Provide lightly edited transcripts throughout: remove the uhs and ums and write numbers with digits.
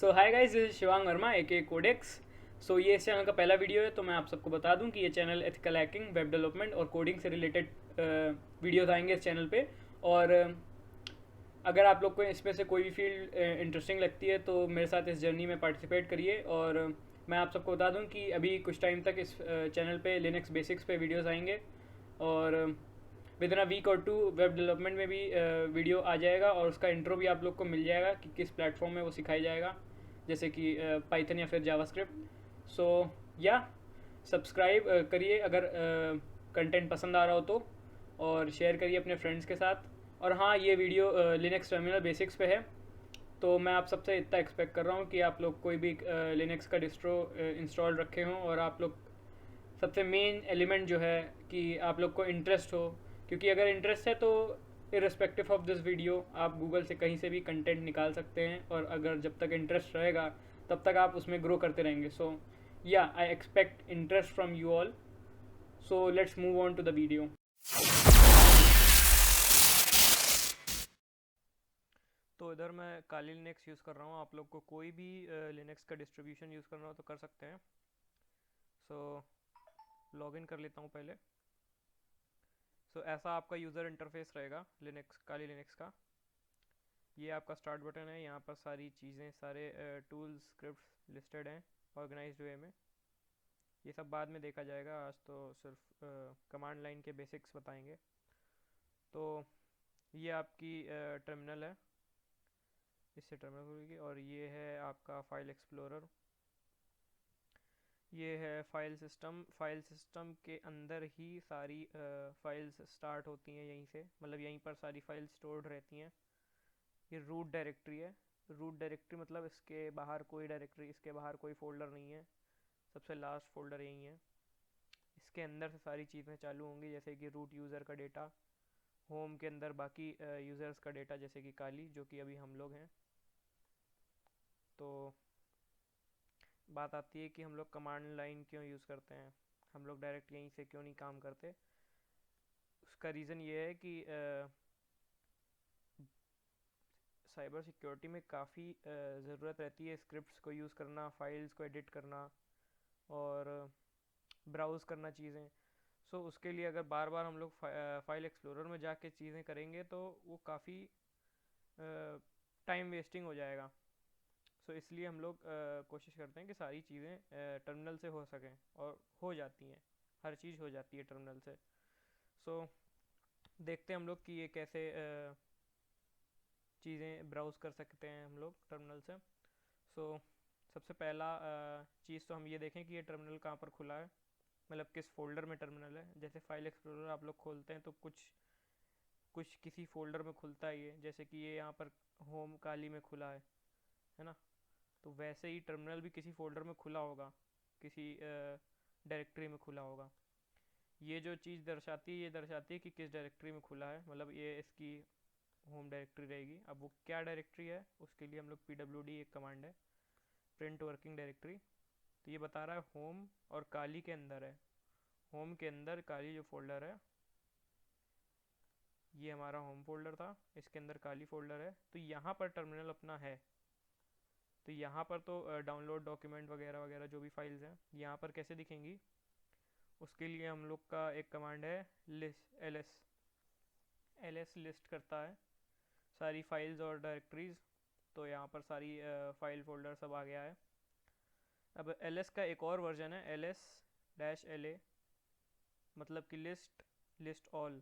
So hi guys, this is Shivang Verma a Codex. So ये इस channel का पहला वीडियो है, तो मैं आप सबको बता दूं कि ये channel ethical hacking, web development और कोडिंग से रिलेटेड वीडियोस आएंगे इस चैनल पे। और अगर आप लोग को इसमें से कोई भी फील्ड इंटरेस्टिंग लगती है तो मेरे साथ इस जर्नी में पार्टिसिपेट करिए। और मैं आप सबको बता दूं कि अभी कुछ टाइम तक इस चैनल पे लिनक्स बेसिक्स पे वीडियोस आएंगे, और विद इन अ वीक और टू वेब डेवलपमेंट में भी वीडियो आ जाएगा, और उसका इंट्रो भी आप लोग को मिल जाएगा कि किस प्लेटफॉर्म में वो सिखाई जाएगा, जैसे कि पाइथन या फिर जावास्क्रिप्ट। सो या सब्सक्राइब करिए अगर कंटेंट पसंद आ रहा हो तो, और शेयर करिए अपने फ्रेंड्स के साथ। और हाँ, ये वीडियो लिनक्स टर्मिनल बेसिक्स पे है, तो मैं आप सबसे इतना एक्सपेक्ट कर रहा हूँ कि आप लोग कोई भी लिनक्स का डिस्ट्रो इंस्टॉल रखे हों, और आप लोग सबसे मेन एलिमेंट जो है कि आप लोग को इंटरेस्ट हो। क्योंकि अगर इंटरेस्ट है तो इरिस्पेक्टिव ऑफ दिस वीडियो आप गूगल से कहीं से भी कंटेंट निकाल सकते हैं, और अगर जब तक इंटरेस्ट रहेगा तब तक आप उसमें ग्रो करते रहेंगे। सो या I expect interest from you all. So let's move on to the video. तो इधर मैं काली लिनक्स यूज़ कर रहा हूँ। आप लोग को कोई भी लिनक्स का डिस्ट्रीब्यूशन यूज़ करना हो तो कर सकते हैं। सो लॉगिन कर लेता हूँ पहले। सो ऐसा आपका यूज़र इंटरफेस रहेगा लिनक्स, काली लिनक्स का। ये आपका स्टार्ट बटन है, यहाँ पर सारी चीज़ें, सारे टूल्स, स्क्रिप्ट्स लिस्टेड हैं ऑर्गेनाइज्ड वे में। ये सब बाद में देखा जाएगा, आज तो सिर्फ कमांड लाइन के बेसिक्स बताएंगे। तो ये आपकी टर्मिनल है, इससे टर्मिनल खुलेगी। और ये है आपका फाइल एक्सप्लोरर, ये है फाइल सिस्टम। फाइल सिस्टम के अंदर ही सारी फाइल्स स्टार्ट होती हैं, यहीं से, मतलब यहीं पर सारी फाइल्स स्टोर्ड रहती हैं। ये रूट डायरेक्टरी है। रूट डायरेक्टरी मतलब इसके बाहर कोई डायरेक्टरी, इसके बाहर कोई फोल्डर नहीं है, सबसे लास्ट फोल्डर यही है। इसके अंदर से सारी चीज़ें चालू होंगी, जैसे कि रूट यूज़र का डेटा, होम के अंदर बाकी यूज़र्स का डेटा, जैसे कि काली, जो कि अभी हम लोग हैं। तो बात आती है कि हम लोग कमांड लाइन क्यों यूज़ करते हैं, हम लोग डायरेक्ट यहीं से क्यों नहीं काम करते। उसका रीज़न ये है कि साइबर सिक्योरिटी में काफ़ी ज़रूरत रहती है स्क्रिप्ट्स को यूज़ करना, फाइल्स को एडिट करना और ब्राउज़ करना चीज़ें। सो उसके लिए अगर बार बार हम लोग फाइल एक्सप्लोरर में जाके चीज़ें करेंगे तो वो काफ़ी टाइम वेस्टिंग हो जाएगा। सो इसलिए हम लोग कोशिश करते हैं कि सारी चीज़ें टर्मिनल से हो सकें, और हो जाती हैं, हर चीज़ हो जाती है टर्मिनल से। सो देखते हैं हम लोग कि ये कैसे चीज़ें ब्राउज़ कर सकते हैं हम लोग टर्मिनल से। सो सबसे पहला चीज़ तो हम ये देखें कि ये टर्मिनल कहाँ पर खुला है, मतलब किस फोल्डर में टर्मिनल है। जैसे फाइल एक्सप्लोरर आप लोग खोलते हैं तो कुछ कुछ किसी फोल्डर में खुलता है ये, जैसे कि ये यहाँ पर होम काली में खुला है ना। तो वैसे ही टर्मिनल भी किसी फोल्डर में खुला होगा, किसी डायरेक्टरी में खुला होगा। ये जो चीज़ दर्शाती है, ये दर्शाती है कि किस डायरेक्टरी में खुला है, मतलब ये इसकी होम डायरेक्टरी रहेगी। अब वो क्या डायरेक्टरी है, उसके लिए हम लोग pwd एक कमांड है, प्रिंट वर्किंग डायरेक्टरी। तो ये बता रहा है होम और काली के अंदर है। होम के अंदर काली जो फोल्डर है, ये हमारा होम फोल्डर था, इसके अंदर काली फोल्डर है। तो यहाँ पर टर्मिनल अपना है। तो यहाँ पर तो डाउनलोड डॉक्यूमेंट वगैरह वगैरह जो भी फाइल्स हैं यहाँ पर कैसे दिखेंगी, उसके लिए हम लोग का एक कमांड है लिस्ट, एल एस लिस्ट करता है सारी फाइल्स और डायरेक्टरीज। तो यहाँ पर सारी फाइल फोल्डर सब आ गया है। अब एल एस का एक और वर्जन है, ls-la, मतलब कि लिस्ट ऑल।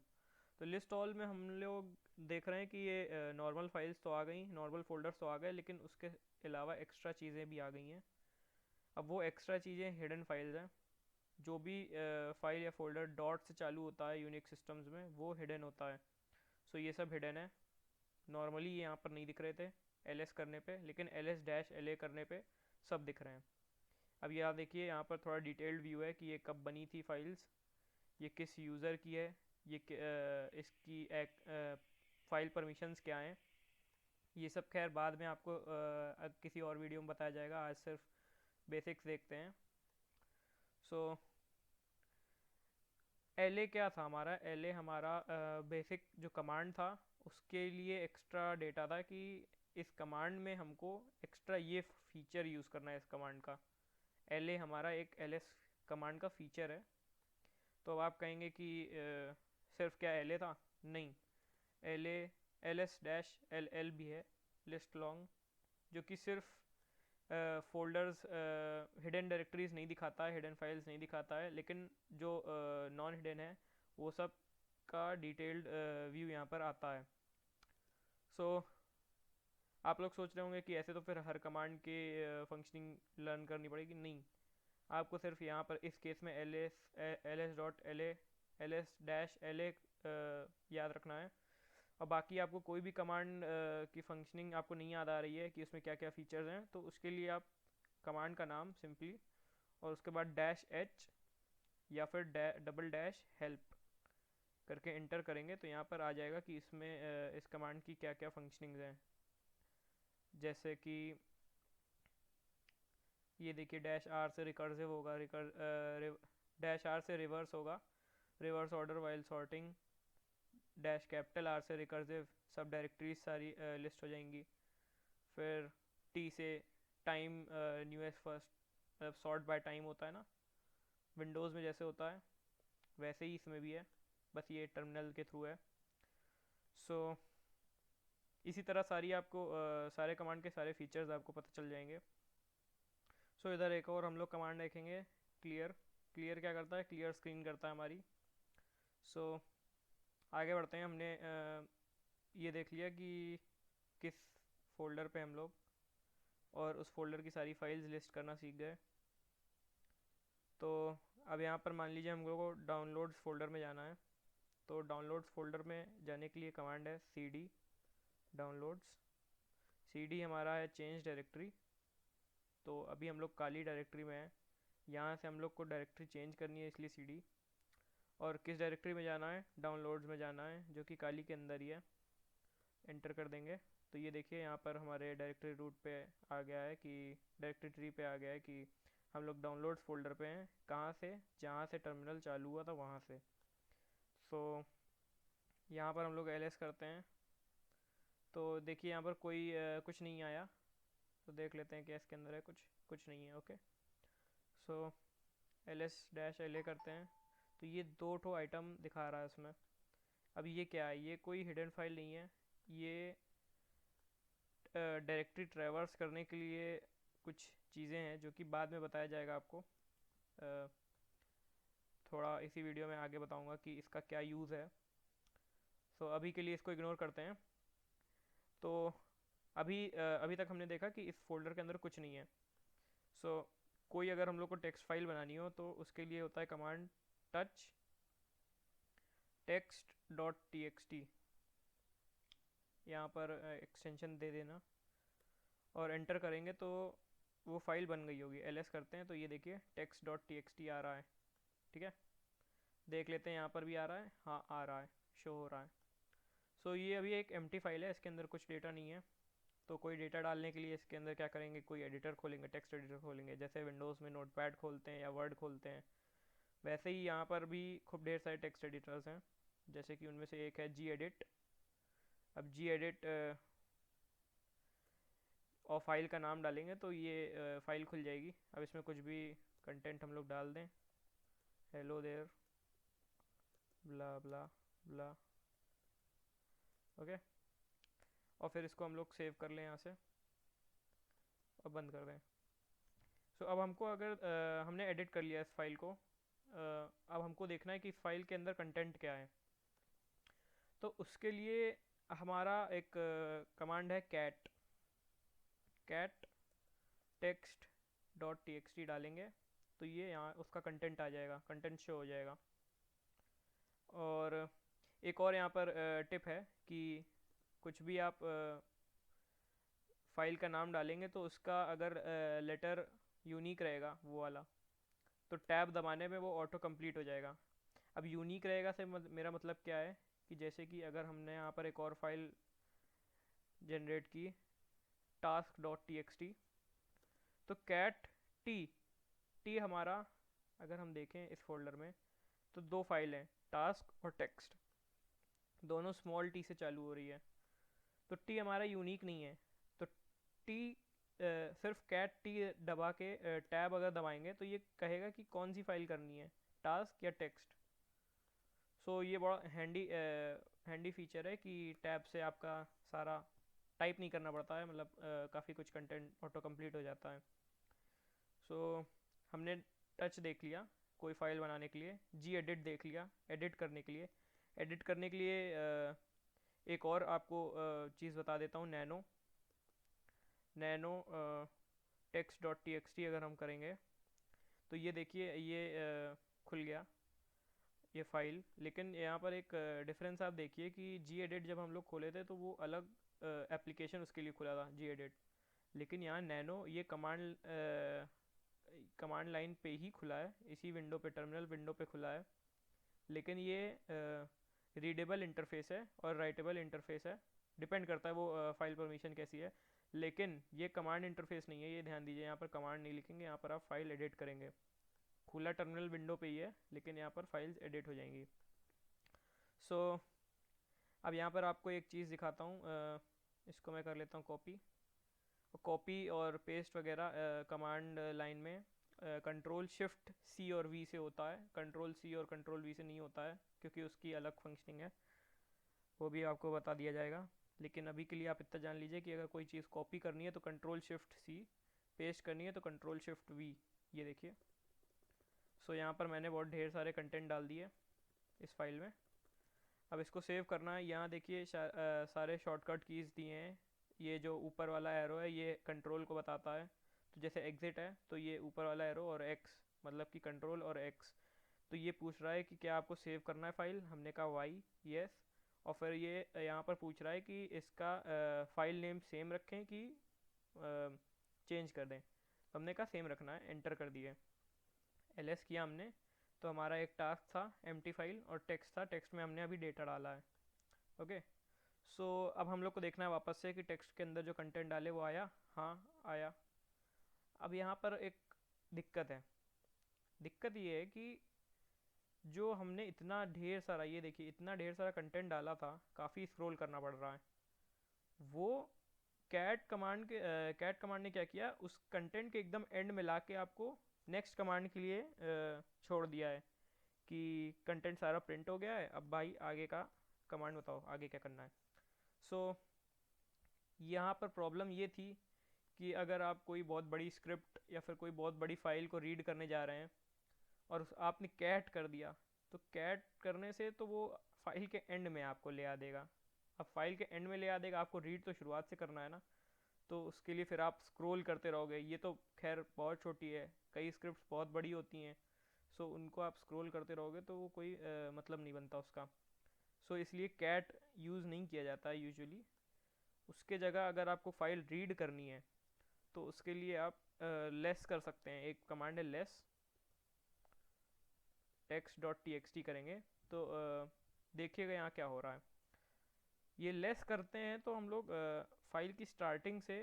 तो लिस्ट ऑल में हम लोग देख रहे हैं कि ये नॉर्मल फाइल्स तो आ गई, नॉर्मल फोल्डर्स तो आ गए, लेकिन उसके अलावा एक्स्ट्रा चीज़ें भी आ गई हैं। अब वो एक्स्ट्रा चीज़ें हिडन फाइल्स हैं। जो भी फाइल या फोल्डर डॉट से चालू होता है यूनिक सिस्टम्स में, वो हिडन होता है। सो ये सब हिडन है। नॉर्मली ये यहाँ पर नहीं दिख रहे थे ls करने पे, लेकिन ls-la करने पे सब दिख रहे हैं। अब यहाँ देखिए, यहाँ पर थोड़ा डिटेल्ड व्यू है कि ये कब बनी थी फाइल्स, ये किस यूज़र की है, ये इसकी फाइल परमिशंस क्या हैं। ये सब खैर बाद में आपको किसी और वीडियो में बताया जाएगा, आज सिर्फ बेसिक्स देखते हैं। सो LA क्या था हमारा, LA हमारा बेसिक जो कमांड था, उसके लिए एक्स्ट्रा डेटा था कि इस कमांड में हमको एक्स्ट्रा ये फीचर यूज़ करना है इस कमांड का। LA हमारा एक LS कमांड का फीचर है। तो अब आप कहेंगे कि सिर्फ क्या LA था? नहीं, LA LS-LL भी है, लिस्ट लॉन्ग, जो कि सिर्फ फोल्डर्स हिडन डायरेक्टरीज नहीं दिखाता है, हिडन फाइल्स नहीं दिखाता है, लेकिन जो नॉन हिडन है वो सब का डिटेल्ड व्यू यहाँ पर आता है। सो आप लोग सोच रहे होंगे कि ऐसे तो फिर हर कमांड के फंक्शनिंग लर्न करनी पड़ेगी। नहीं, आपको सिर्फ यहाँ पर इस केस में ls-LA याद रखना है। और बाकी आपको कोई भी कमांड की फंक्शनिंग आपको नहीं याद आ रही है कि उसमें क्या क्या फीचर्स हैं, तो उसके लिए आप कमांड का नाम सिंपली और उसके बाद -h या फिर -help करके इंटर करेंगे तो यहाँ पर आ जाएगा कि इसमें इस कमांड की क्या क्या फंक्शनिंग्स हैं। जैसे कि ये देखिए, -r से रिकर्सिव होगा, -r से रिवर्स होगा, reverse order while sorting, -R से रिकर्सिव, सब डायरेक्टरीज सारी लिस्ट हो जाएंगी। फिर T से टाइम, न्यूएस्ट फर्स्ट, मतलब सॉर्ट बाय टाइम होता है ना विंडोज़ में जैसे होता है, वैसे ही इसमें भी है, बस ये टर्मिनल के थ्रू है। सो इसी तरह सारी आपको सारे कमांड के सारे फीचर्स आपको पता चल जाएंगे। सो इधर एक और हम लोग कमांड देखेंगे, क्लियर। क्लियर क्या करता है? क्लियर स्क्रीन करता है हमारी। सो आगे बढ़ते हैं। हमने ये देख लिया कि किस फोल्डर पे हम लोग, और उस फोल्डर की सारी फाइल्स लिस्ट करना सीख गए। तो अब यहाँ पर मान लीजिए हम लोग को डाउनलोड्स फोल्डर में जाना है। तो डाउनलोड्स फोल्डर में जाने के लिए कमांड है cd डाउनलोड्स। cd हमारा है चेंज डायरेक्टरी। तो अभी हम लोग काली डायरेक्टरी में हैं, यहाँ से हम लोग को डायरेक्टरी चेंज करनी है, इसलिए cd। और किस डायरेक्टरी में जाना है? डाउनलोड्स में जाना है, जो कि काली के अंदर ही है। एंटर कर देंगे तो ये देखिए यहाँ पर हमारे डायरेक्टरी रूट पे आ गया है कि डायरेक्टरी ट्री पे आ गया है कि हम लोग डाउनलोड्स फोल्डर पे हैं। कहाँ से? जहाँ से टर्मिनल चालू हुआ था वहाँ से। सो यहाँ पर हम लोग ls करते हैं तो देखिए यहाँ पर कोई कुछ नहीं आया। तो देख लेते हैं कि इसके अंदर है कुछ नहीं है। ओके, सो ls-la करते हैं तो ये 2 ठो आइटम दिखा रहा है उसमें। अब ये क्या है? ये कोई हिडन फाइल नहीं है, ये डायरेक्टरी ट्रैवर्स करने के लिए कुछ चीज़ें हैं जो कि बाद में बताया जाएगा आपको। थोड़ा इसी वीडियो में आगे बताऊंगा कि इसका क्या यूज़ है। सो अभी के लिए इसको इग्नोर करते हैं। तो अभी तक हमने देखा कि इस फोल्डर के अंदर कुछ नहीं है। सो कोई अगर हम लोग को टेक्स्ट फाइल बनानी हो तो उसके लिए होता है कमांड touch text.txt। यहाँ पर एक्सटेंशन दे देना और एंटर करेंगे तो वो फाइल बन गई होगी। ls करते हैं तो ये देखिए text.txt आ रहा है। ठीक है, देख लेते हैं यहाँ पर भी आ रहा है। हाँ, आ रहा है, शो हो रहा है। सो ये अभी एक एम्प्टी फाइल है, इसके अंदर कुछ डेटा नहीं है। तो कोई डेटा डालने के लिए इसके अंदर क्या करेंगे? कोई एडिटर खोलेंगे, टेक्स्ट एडिटर खोलेंगे, जैसे विंडोज़ में नोटपैड खोलते हैं या वर्ड खोलते हैं, वैसे ही यहाँ पर भी खूब ढेर सारे टेक्स्ट एडिटर्स हैं। जैसे कि उनमें से एक है gedit। अब gedit और फाइल का नाम डालेंगे तो ये फाइल खुल जाएगी। अब इसमें कुछ भी कंटेंट हम लोग डाल दें, hello there blah blah blah. Okay, और फिर इसको हम लोग सेव कर लें यहाँ से और बंद कर दें। सो अब हमको अगर हमने एडिट कर लिया इस फाइल को, अब हमको देखना है कि इस फाइल के अंदर कंटेंट क्या है। तो उसके लिए हमारा एक कमांड है cat text.txt डालेंगे तो ये यहाँ उसका कंटेंट आ जाएगा, कंटेंट शो हो जाएगा। और एक और यहाँ पर टिप है कि कुछ भी आप फाइल का नाम डालेंगे तो उसका अगर लेटर यूनिक रहेगा वो वाला, तो टैब दबाने में वो ऑटो कंप्लीट हो जाएगा। अब यूनिक रहेगा से मेरा मतलब क्या है कि जैसे कि अगर हमने यहाँ पर एक और फाइल जनरेट की task.txt, तो cat t हमारा अगर हम देखें इस फोल्डर में तो 2 फाइल हैं, टास्क और टेक्स्ट, दोनों स्मॉल t से चालू हो रही है। तो t हमारा यूनिक नहीं है, तो t सिर्फ कैट टी दबा के टैब अगर दबाएंगे तो ये कहेगा कि कौन सी फाइल करनी है, टास्क या टेक्स्ट। सो ये बड़ा हैंडी फीचर है कि टैब से आपका सारा टाइप नहीं करना पड़ता है, मतलब काफ़ी कुछ कंटेंट ऑटो कंप्लीट हो जाता है। सो हमने टच देख लिया कोई फाइल बनाने के लिए, जी एडिट देख लिया एडिट करने के लिए। एडिट करने के लिए एक और आपको चीज़ बता देता हूँ, nano nano text dot T X T अगर हम करेंगे तो ये देखिए ये खुल गया ये फाइल। लेकिन यहाँ पर एक डिफरेंस आप देखिए कि जी एडिट जब हम लोग खोले थे तो वो अलग एप्लीकेशन उसके लिए खुला था जी एडिट, लेकिन यहाँ नैनो ये कमांड लाइन पे ही खुला है, इसी विंडो पे टर्मिनल विंडो पे खुला है। लेकिन ये रीडेबल इंटरफेस है और राइटेबल इंटरफेस है, डिपेंड करता है वो फाइल परमिशन कैसी है। लेकिन ये कमांड इंटरफेस नहीं है, ये ध्यान दीजिए, यहाँ पर कमांड नहीं लिखेंगे, यहाँ पर आप फाइल एडिट करेंगे। खुला टर्मिनल विंडो पे ही है लेकिन यहाँ पर फाइल्स एडिट हो जाएंगी। सो अब यहाँ पर आपको एक चीज़ दिखाता हूँ, इसको मैं कर लेता हूँ कॉपी। कॉपी और पेस्ट वगैरह कमांड लाइन में कंट्रोल शिफ्ट सी और वी से होता है, कंट्रोल सी और कंट्रोल वी से नहीं होता है क्योंकि उसकी अलग फंक्शनिंग है, वो भी आपको बता दिया जाएगा। लेकिन अभी के लिए आप इतना जान लीजिए कि अगर कोई चीज़ कॉपी करनी है तो कंट्रोल शिफ्ट सी, पेस्ट करनी है तो कंट्रोल शिफ्ट वी। ये देखिए, सो यहाँ पर मैंने बहुत ढेर सारे कंटेंट डाल दिए इस फाइल में। अब इसको सेव करना है, यहाँ देखिए सारे शॉर्टकट कीज़ दिए हैं। ये जो ऊपर वाला एरो है ये कंट्रोल को बताता है, तो जैसे एग्जिट है तो ये ऊपर वाला एरो और एक्स मतलब कि कंट्रोल और एक्स। तो ये पूछ रहा है कि क्या आपको सेव करना है फाइल, हमने कहा वाई यस। और फिर ये यहाँ पर पूछ रहा है कि इसका फाइल नेम सेम रखें कि चेंज कर दें, तो हमने कहा सेम रखना है, एंटर कर दिए। एलएस किया हमने, तो हमारा एक टास्क था एम्प्टी फाइल और टेक्स्ट था, टेक्स्ट में हमने अभी डेटा डाला है। ओके, सो अब हम लोग को देखना है वापस से कि टेक्स्ट के अंदर जो कंटेंट डाले वो आया, हाँ आया। अब यहाँ पर एक दिक्कत है, दिक्कत ये है कि जो हमने इतना ढेर सारा, ये देखिए इतना ढेर सारा कंटेंट डाला था, काफ़ी स्क्रॉल करना पड़ रहा है। वो कैट कमांड ने क्या किया, उस कंटेंट के एकदम एंड में ला के आपको नेक्स्ट कमांड के लिए छोड़ दिया है कि कंटेंट सारा प्रिंट हो गया है, अब भाई आगे का कमांड बताओ आगे क्या करना है। सो यहाँ पर प्रॉब्लम ये थी कि अगर आप कोई बहुत बड़ी स्क्रिप्ट या फिर कोई बहुत बड़ी फाइल को रीड करने जा रहे हैं और आपने कैट कर दिया, तो कैट करने से तो वो फाइल के एंड में आपको ले आ देगा। अब फाइल के एंड में ले आ देगा, आपको रीड तो शुरुआत से करना है ना, तो उसके लिए फिर आप स्क्रॉल करते रहोगे। ये तो खैर बहुत छोटी है, कई स्क्रिप्ट्स बहुत बड़ी होती हैं, सो उनको आप स्क्रॉल करते रहोगे तो वो कोई मतलब नहीं बनता उसका। सो इसलिए कैट यूज़ नहीं किया जाता है यूजुअली। उसके जगह अगर आपको फाइल रीड करनी है तो उसके लिए आप लेस कर सकते हैं, एक कमांड है less, text dot T X T करेंगे तो देखिएगा यहाँ क्या हो रहा है। ये लेस करते हैं तो हम लोग फाइल की स्टार्टिंग से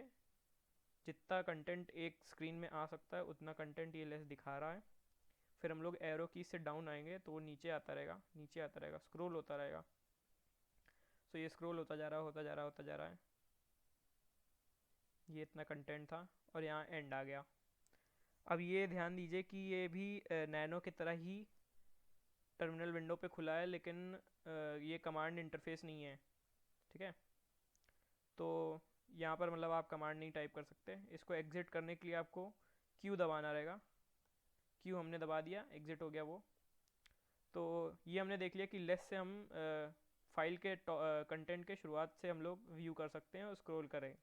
जितना कंटेंट एक स्क्रीन में आ सकता है उतना कंटेंट ये लेस दिखा रहा है। फिर हम लोग एरो की से डाउन आएंगे तो वो नीचे आता रहेगा, नीचे आता रहेगा, स्क्रॉल होता रहेगा। सो ये स्क्रॉल होता जा रहा है, होता जा रहा है, होता जा रहा है। ये इतना कंटेंट था और यहाँ एंड आ गया। अब ये ध्यान दीजिए कि ये भी नैनो की तरह ही टर्मिनल विंडो पे खुला है, लेकिन ये कमांड इंटरफेस नहीं है, ठीक है। तो यहाँ पर मतलब आप कमांड नहीं टाइप कर सकते। इसको एग्जिट करने के लिए आपको क्यू दबाना रहेगा, क्यू हमने दबा दिया, एग्जिट हो गया वो। तो ये हमने देख लिया कि लेस से हम फाइल के कंटेंट के शुरुआत से हम लोग व्यू कर सकते हैं और स्क्रॉल करें।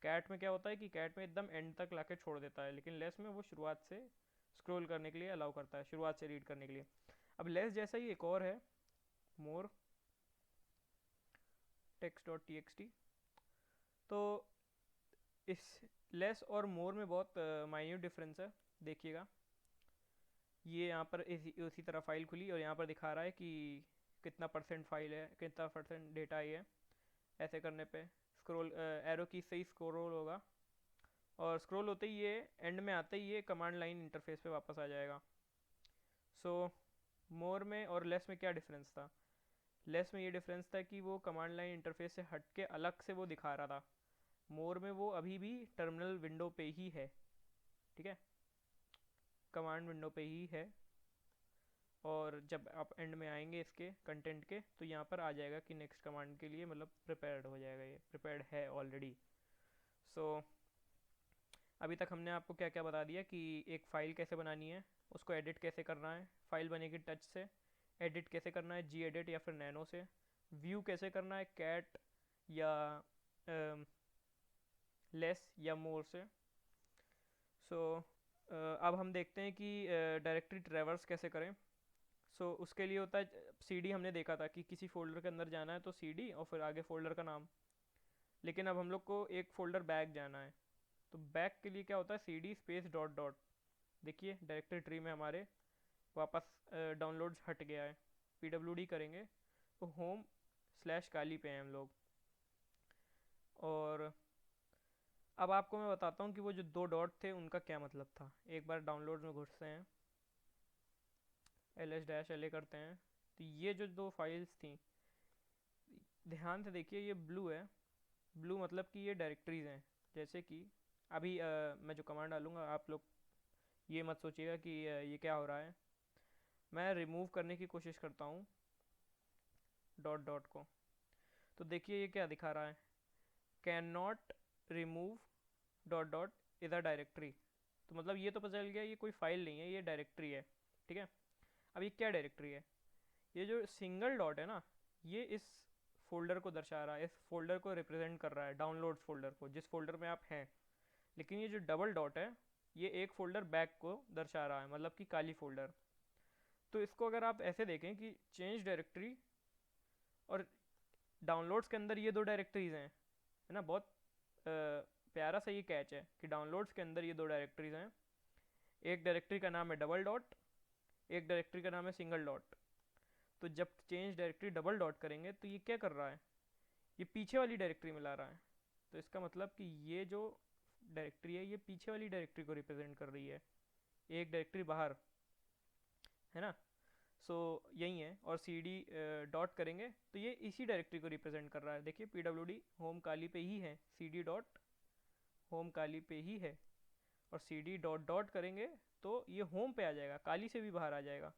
कैट में क्या होता है कि कैट में एकदम एंड तक लाके छोड़ देता है, लेकिन लेस में वो शुरुआत से स्क्रॉल करने के लिए अलाउ करता है, शुरुआत से रीड करने के लिए। अब लेस जैसा ही एक और है, more text dot T X T. तो इस लेस और मोर में बहुत माइन्यूट डिफरेंस है, देखिएगा। ये यहाँ पर उसी तरह फाइल खुली और यहाँ पर दिखा रहा है कि कितना परसेंट फाइल है, कितना परसेंट डेटा है। ऐसे करने पे स्क्रॉल एरो की से ही स्क्रॉल होगा और स्क्रॉल होते ही ये एंड में आते ही ये कमांड लाइन इंटरफेस पे वापस आ जाएगा। सो मोर में और लेस में क्या डिफरेंस था, लेस में ये डिफरेंस था कि वो कमांड लाइन इंटरफेस से हट के अलग से वो दिखा रहा था। मोर में वो अभी भी टर्मिनल विंडो पे ही है, ठीक है, कमांड विंडो पे ही है। और जब आप एंड में आएंगे इसके कंटेंट के, तो यहाँ पर आ जाएगा कि नेक्स्ट कमांड के लिए मतलब प्रिपेयर्ड हो जाएगा, ये प्रिपेयर्ड है ऑलरेडी। सो अभी तक हमने आपको क्या क्या बता दिया कि एक फ़ाइल कैसे बनानी है, उसको एडिट कैसे करना है, फाइल बनेगी टच से, एडिट कैसे करना है जी एडिट या फिर नैनो से, व्यू कैसे करना है कैट या लेस या मोर से। सो अब हम देखते हैं कि डायरेक्टरी ट्रैवर्स कैसे करें। उसके लिए होता है सीडी, हमने देखा था कि किसी फोल्डर के अंदर जाना है तो सीडी और फिर आगे फोल्डर का नाम। लेकिन अब हम लोग को एक फोल्डर बैक जाना है, तो बैक के लिए क्या होता है सीडी स्पेस डॉट डॉट। देखिए डायरेक्टरी ट्री में हमारे वापस डाउनलोड्स हट गया है। पीडब्ल्यूडी करेंगे तो होम स्लैश काली पे हैं हम लोग। और अब आपको मैं बताता हूँ कि वो जो 2 डॉट थे उनका क्या मतलब था। एक बार डाउनलोड में घुसते हैं, ls-la करते हैं, तो ये जो 2 फाइल्स थी, ध्यान से देखिए ये ब्लू है, ब्लू मतलब कि ये डायरेक्टरीज हैं। जैसे कि अभी मैं जो कमांड डालूंगा, आप लोग ये मत सोचिएगा कि ये क्या हो रहा है। मैं रिमूव करने की कोशिश करता हूँ डॉट डॉट को, तो देखिए ये क्या दिखा रहा है, can not remove dot dot is a directory. तो मतलब ये तो पता चल गया ये कोई फाइल नहीं है, ये डायरेक्टरी है, ठीक है। अब ये क्या डायरेक्टरी है, ये जो सिंगल डॉट है ना, ये इस फोल्डर को दर्शा रहा है, इस फोल्डर को रिप्रेजेंट कर रहा है, डाउनलोड्स फोल्डर को, जिस फोल्डर में आप हैं। लेकिन ये जो डबल डॉट है, ये एक फोल्डर बैक को दर्शा रहा है, मतलब कि काली फोल्डर। तो इसको अगर आप ऐसे देखें कि चेंज डायरेक्टरी और डाउनलोड्स के अंदर ये 2 डायरेक्टरीज हैं, है ना। बहुत प्यारा सा ये कैच है कि डाउनलोड्स के अंदर ये 2 डायरेक्टरीज हैं। एक डायरेक्टरी का नाम है डबल डॉट, एक डायरेक्टरी का नाम है सिंगल डॉट। तो जब चेंज डायरेक्टरी डबल डॉट करेंगे तो ये क्या कर रहा है, ये पीछे वाली डायरेक्टरी में ला रहा है। तो इसका मतलब कि ये जो डायरेक्टरी है ये पीछे वाली डायरेक्टरी को रिप्रेजेंट कर रही है, एक डायरेक्टरी बाहर, है ना। यही है। और सी डी डॉट करेंगे तो ये इसी डायरेक्टरी को रिप्रेजेंट कर रहा है। देखिए पी डब्ल्यू डी होम काली पे ही है, सी डी डॉट होम काली पे ही है। और सी डी डॉट डॉट करेंगे तो ये होम पे आ जाएगा, काली से भी बाहर आ जाएगा।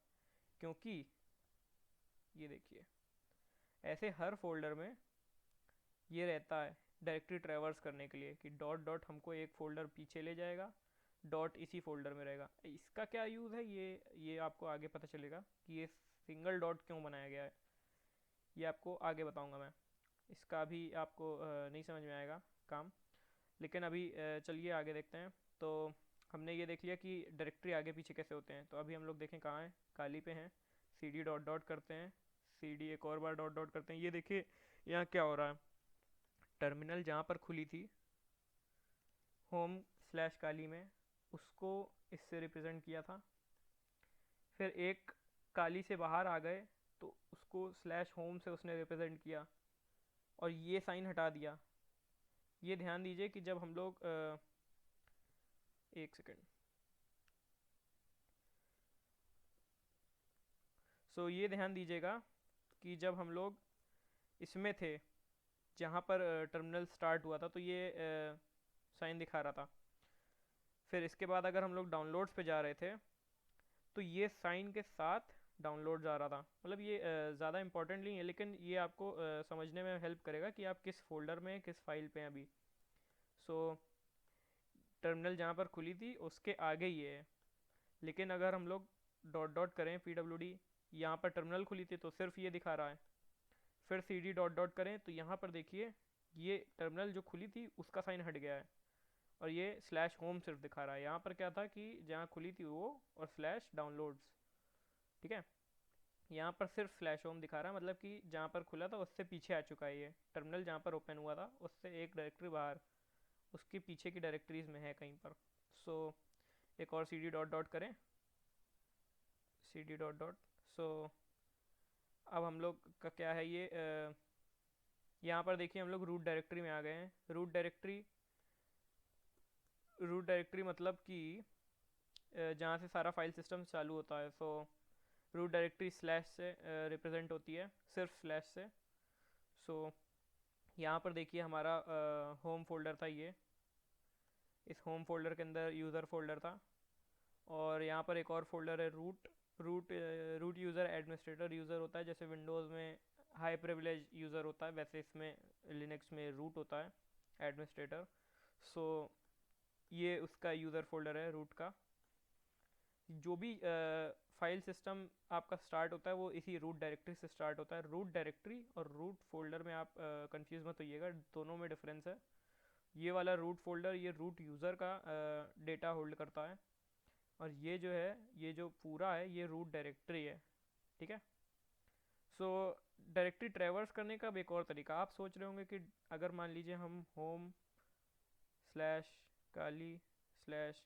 क्योंकि ये देखिए ऐसे हर फोल्डर में ये रहता है डायरेक्टरी ट्रैवर्स करने के लिए कि डॉट डॉट हमको एक फोल्डर पीछे ले जाएगा, डॉट इसी फोल्डर में रहेगा। इसका क्या यूज़ है ये आपको आगे पता चलेगा कि ये सिंगल डॉट क्यों बनाया गया है, ये आपको आगे बताऊंगा मैं। इसका अभी आपको नहीं समझ में आएगा काम, लेकिन अभी चलिए आगे देखते हैं। तो हमने ये देख लिया कि डायरेक्टरी आगे पीछे कैसे होते हैं। तो अभी हम लोग देखें कहाँ हैं, काली पे हैं, सी डी डॉट डॉट करते हैं, सी डी एक और बार डॉट डॉट करते हैं। ये देखिए यहाँ क्या हो रहा है, टर्मिनल जहाँ पर खुली थी होम स्लैश काली में, उसको इससे रिप्रेजेंट किया था। फिर एक काली से बाहर आ गए तो उसको स्लैश होम से उसने रिप्रेजेंट किया, और ये साइन हटा दिया। ये ध्यान दीजिए कि जब हम लोग एक सेकेंड, ये ध्यान दीजिएगा कि जब हम लोग इसमें थे जहाँ पर टर्मिनल स्टार्ट हुआ था तो ये साइन दिखा रहा था। फिर इसके बाद अगर हम लोग डाउनलोड्स पे जा रहे थे तो ये साइन के साथ डाउनलोड आ रहा था। मतलब ये ज़्यादा इंपॉर्टेंट नहीं है, लेकिन ये आपको समझने में हेल्प करेगा कि आप किस फोल्डर में किस फाइल पे हैं अभी। टर्मिनल जहाँ पर खुली थी उसके आगे ये है। लेकिन अगर हम लोग डॉट डॉट करें पी डब्ल्यू डी, यहाँ पर टर्मिनल खुली थी तो सिर्फ ये दिखा रहा है। फिर सी डी डॉट डॉट करें तो यहाँ पर देखिए ये टर्मिनल जो खुली थी उसका साइन हट गया है, और ये स्लैश होम सिर्फ दिखा रहा है। यहाँ पर क्या था कि जहाँ खुली थी वो, और स्लैश डाउनलोड्स, ठीक है। यहाँ पर सिर्फ स्लैश होम दिखा रहा है, मतलब कि जहाँ पर खुला था उससे पीछे आ चुका है। ये टर्मिनल जहाँ पर ओपन हुआ था उससे एक डायरेक्टरी बाहर, उसके पीछे की डायरेक्टरीज में है कहीं पर। एक और सी डी डॉट डॉट करें, सी डी डॉट डॉट। अब हम लोग का क्या है ये यहाँ पर देखिए हम लोग रूट डायरेक्टरी में आ गए हैं। रूट डायरेक्टरी मतलब कि जहाँ से सारा फाइल सिस्टम चालू होता है। रूट डायरेक्टरी स्लैश से रिप्रेजेंट होती है, सिर्फ स्लैश से। यहाँ पर देखिए हमारा होम फोल्डर था ये, इस होम फोल्डर के अंदर यूज़र फोल्डर था, और यहाँ पर एक और फोल्डर है root. Root user administrator user होता है, जैसे विंडोज़ में हाई प्रिविलेज यूज़र होता है वैसे इसमें लिनक्स में रूट होता है एडमिनिस्ट्रेटर। सो ये उसका यूज़र फोल्डर है रूट का। जो भी फाइल सिस्टम आपका स्टार्ट होता है वो इसी रूट डायरेक्टरी से स्टार्ट होता है। रूट डायरेक्टरी और रूट फोल्डर में आप कंफ्यूज मत होइएगा, दोनों में डिफरेंस है। ये वाला रूट फोल्डर ये रूट यूज़र का डेटा होल्ड करता है, और ये जो है ये जो पूरा है ये रूट डायरेक्टरी है, ठीक है। सो डायरेक्टरी ट्रेवर्स करने का भी एक और तरीका, आप सोच रहे होंगे कि अगर मान लीजिए हम होम स्लैश काली स्लैश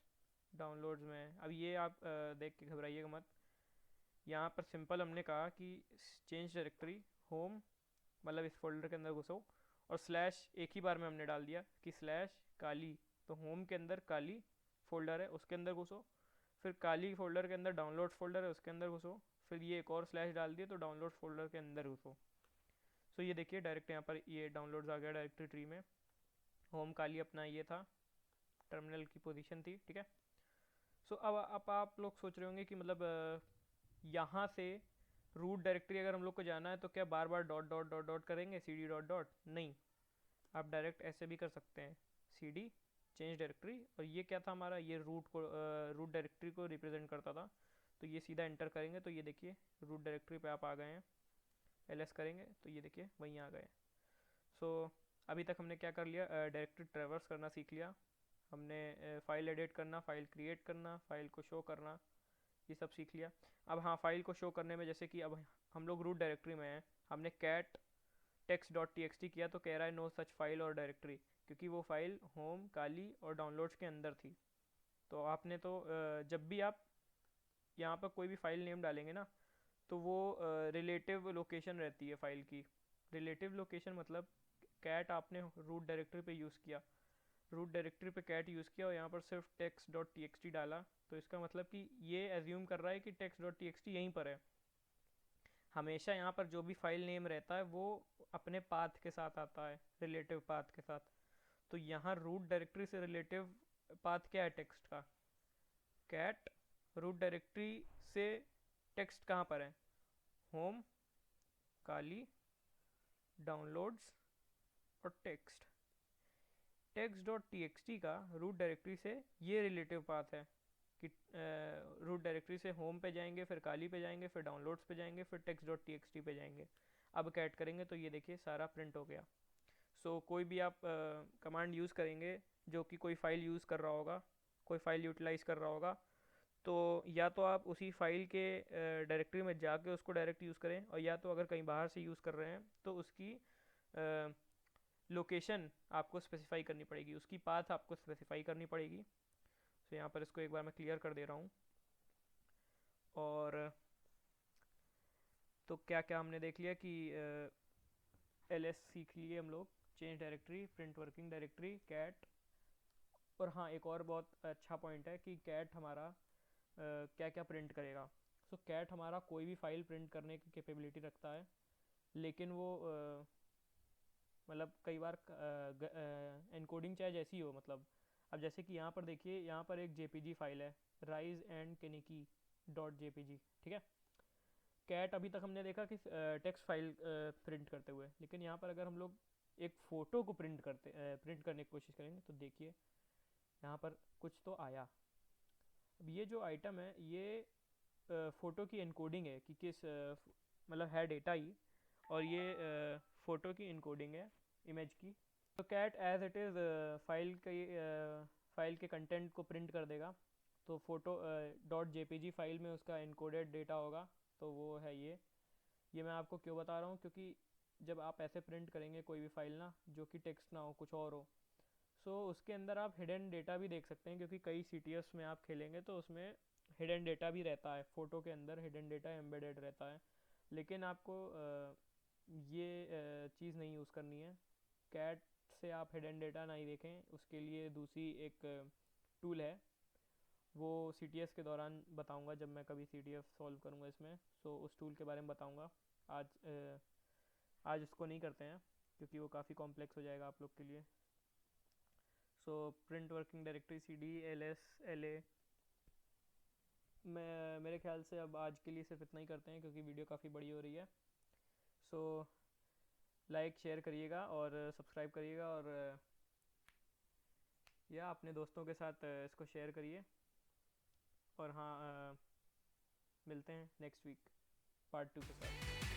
डाउनलोड्स में, अब ये आप देख के घबराइएगा मत। यहाँ पर सिंपल हमने कहा कि चेंज डायरेक्टरी होम, मतलब इस फोल्डर के अंदर घुसो, और स्लैश एक ही बार में हमने डाल दिया कि स्लैश काली, तो होम के अंदर काली फोल्डर है उसके अंदर घुसो, फिर काली फोल्डर के अंदर डाउनलोड्स फोल्डर है उसके अंदर घुसो, फिर ये एक और स्लैश डाल दिए तो डाउनलोड्स फोल्डर के अंदर घुसो। सो ये देखिए डायरेक्ट यहाँ पर ये डाउनलोड्स आ गया डायरेक्टरी ट्री में। होम काली अपना ये था, टर्मिनल की पोजीशन थी, ठीक है। सो अब आप लोग सोच रहे होंगे कि मतलब यहाँ से रूट डायरेक्टरी अगर हम लोग को जाना है तो क्या बार बार डॉट डॉट डॉट डॉट करेंगे, सी डी डॉट डॉट? नहीं, आप डायरेक्ट ऐसे भी कर सकते हैं, सी डी चेंज डायरेक्टरी, और ये क्या था हमारा, ये रूट डायरेक्टरी को रिप्रेजेंट करता था। तो ये सीधा एंटर करेंगे तो ये देखिए रूट डायरेक्टरी पे आप आ गए हैं, एल एस करेंगे तो ये देखिए वहीं आ गए। सो अभी तक हमने क्या कर लिया, डायरेक्टरी ट्रेवर्स करना सीख लिया हमने, फाइल एडिट करना, फाइल क्रिएट करना, फाइल को शो करना, ये सब सीख लिया। अब हाँ, फाइल को शो करने में जैसे कि अब हम लोग रूट डायरेक्टरी में हैं, हमने cat text dot T X T किया तो कह रहा है नो सच फाइल और डायरेक्टरी, क्योंकि वो फाइल होम काली और डाउनलोड्स के अंदर थी। तो आपने तो जब भी आप यहाँ पर कोई भी फाइल नेम डालेंगे ना, तो वो रिलेटिव लोकेशन रहती है फाइल की। रिलेटिव लोकेशन मतलब कैट आपने रूट डायरेक्टरी पे यूज़ किया, रूट डायरेक्टरी पे कैट यूज़ किया और यहाँ पर सिर्फ text dot T X T डाला, तो इसका मतलब कि ये एज्यूम कर रहा है कि text dot T X T यहीं पर है। हमेशा यहाँ पर जो भी फाइल नेम रहता है वो अपने पाथ के साथ आता है, रिलेटिव पाथ के साथ। तो यहाँ रूट डायरेक्टरी से रिलेटिव पाथ क्या है टेक्स्ट का, कैट रूट डायरेक्टरी से टेक्स्ट कहाँ पर है, होम काली डाउनलोड्स और text. Text dot T X T का रूट डायरेक्टरी से ये रिलेटिव पाथ है कि रूट डायरेक्टरी से होम पे जाएंगे, फिर काली पे जाएंगे, फिर डाउनलोड्स पे जाएंगे, फिर text dot T X T पे जाएंगे। अब कैट करेंगे तो ये देखिए सारा प्रिंट हो गया। सो कोई भी आप कमांड यूज़ करेंगे जो कि कोई फाइल यूज़ कर रहा होगा, कोई फाइल यूटिलाइज़ कर रहा होगा, तो या तो आप उसी फाइल के डायरेक्टरी में जाके उसको डायरेक्ट यूज़ करें, और या तो अगर कहीं बाहर से यूज़ कर रहे हैं तो उसकी लोकेशन आपको स्पेसिफाई करनी पड़ेगी, उसकी पाथ आपको स्पेसिफाई करनी पड़ेगी। तो यहाँ पर इसको एक बार मैं क्लियर कर दे रहा हूँ। और तो क्या क्या हमने देख लिया कि एल एस सीख लिए हम लोग, change directory, print working directory, cat. और हाँ, एक और बहुत अच्छा पॉइंट है कि कैट हमारा क्या क्या प्रिंट करेगा। सो कैट हमारा कोई भी फाइल प्रिंट करने की कैपेबिलिटी रखता है, लेकिन वो मतलब कई बार एनकोडिंग चाहे जैसी हो, मतलब अब जैसे कि यहाँ पर देखिए, यहाँ पर एक जेपीजी फाइल है, राइज एंड केनिकी डॉट जेपीजी, ठीक है। कैट अभी तक हमने देखा कि टेक्स्ट फाइल प्रिंट करते हुए, लेकिन यहाँ पर अगर हम लोग एक फ़ोटो को प्रिंट करने की कोशिश करेंगे तो देखिए यहाँ पर कुछ तो आया। अब ये जो आइटम है ये फ़ोटो की इनकोडिंग है कि किस मतलब है डेटा ही, और ये फ़ोटो की इनकोडिंग है इमेज की। तो cat as it is file के कंटेंट को प्रिंट कर देगा, तो फोटो डॉट जेपीजी फाइल में उसका इनकोडेड डेटा होगा, तो वो है ये मैं आपको क्यों बता रहा हूँ, क्योंकि जब आप ऐसे प्रिंट करेंगे कोई भी फाइल ना जो कि टेक्स्ट ना हो, कुछ और हो, सो उसके अंदर आप हिडन डेटा भी देख सकते हैं, क्योंकि कई CTFs में आप खेलेंगे तो उसमें हिडन डेटा भी रहता है, फ़ोटो के अंदर हिडन डेटा एम्बेडेड रहता है। लेकिन आपको ये चीज़ नहीं यूज़ करनी है, कैट से आप हिडन डेटा नहीं देखें, उसके लिए दूसरी एक टूल है, वो CTS के दौरान बताऊंगा जब मैं कभी CTF सॉल्व करूंगा इसमें। सो उस टूल के बारे में बताऊंगा, आज आज इसको नहीं करते हैं। क्योंकि वो काफ़ी कॉम्प्लेक्स हो जाएगा आप लोग के लिए। So print working directory CD LS LA। मैं मेरे ख्याल से अब आज के लिए सिर्फ इतना ही करते हैं क्योंकि वीडियो काफ़ी बड़ी हो रही है। सो लाइक शेयर करिएगा और सब्सक्राइब करिएगा, और या अपने दोस्तों के साथ इसको शेयर करिए। और हाँ, मिलते हैं नेक्स्ट वीक पार्ट 2 के साथ।